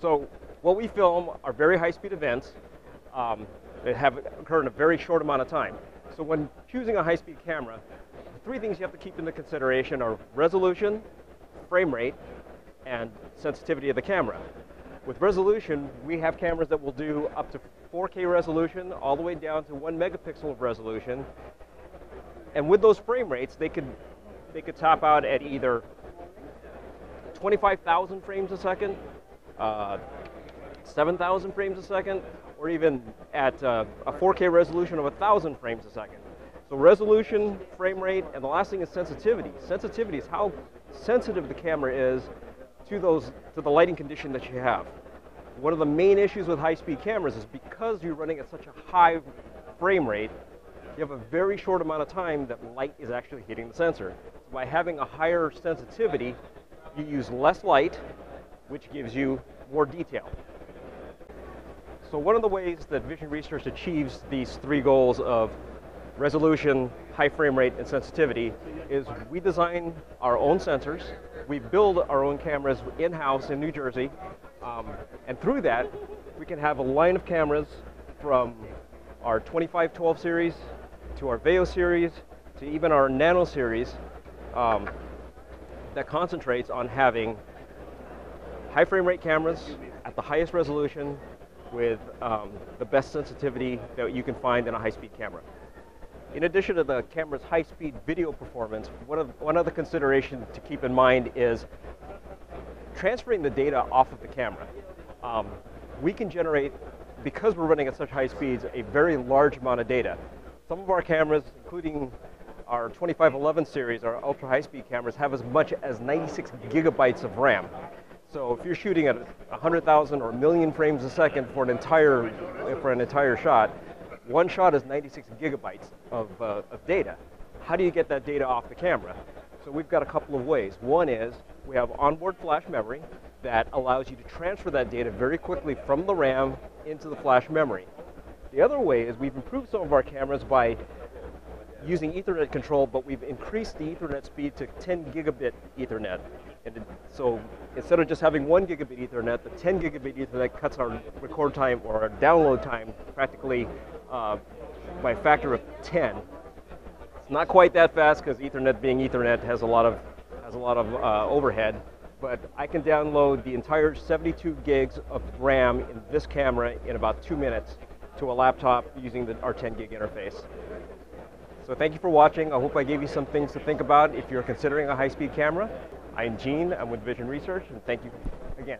So what we film are very high-speed events that have occurred in a very short amount of time. So when choosing a high-speed camera, the three things you have to keep into consideration are resolution, frame rate, and sensitivity of the camera. With resolution, we have cameras that will do up to 4K resolution, all the way down to 1 megapixel of resolution. And with those frame rates, they could top out at either 25,000 frames a second, 7,000 frames a second, or even at a 4K resolution of 1,000 frames a second. So resolution, frame rate, and the last thing is sensitivity. Sensitivity is how sensitive the camera is to the lighting condition that you have. One of the main issues with high-speed cameras is because you're running at such a high frame rate, you have a very short amount of time that light is actually hitting the sensor. So by having a higher sensitivity, you use less light, which gives you more detail. So one of the ways that Vision Research achieves these three goals of resolution, high frame rate, and sensitivity is we design our own sensors. We build our own cameras in-house in New Jersey. And through that, we can have a line of cameras from our 2512 series to our Veo series to even our Nano series that concentrates on having high frame rate cameras at the highest resolution with the best sensitivity that you can find in a high-speed camera. In addition to the camera's high-speed video performance, one other consideration to keep in mind is transferring the data off of the camera. We can generate, because we're running at such high speeds, a very large amount of data. Some of our cameras, including our 2511 series, our ultra high-speed cameras, have as much as 96 gigabytes of RAM. So if you're shooting at 100,000 or a million frames a second for an entire shot, one shot is 96 gigabytes of data. How do you get that data off the camera? So we've got a couple of ways. One is we have onboard flash memory that allows you to transfer that data very quickly from the RAM into the flash memory. The other way is we've improved some of our cameras by using Ethernet control, but we've increased the Ethernet speed to 10 gigabit Ethernet. So instead of just having 1 gigabit Ethernet, the 10 gigabit Ethernet cuts our record time or our download time practically by a factor of 10. It's not quite that fast because Ethernet, being Ethernet, has a lot of overhead. But I can download the entire 72 gigs of RAM in this camera in about 2 minutes to a laptop using our 10 gig interface. So thank you for watching. I hope I gave you some things to think about if you're considering a high-speed camera. I'm Gene. I'm with Vision Research, and thank you again.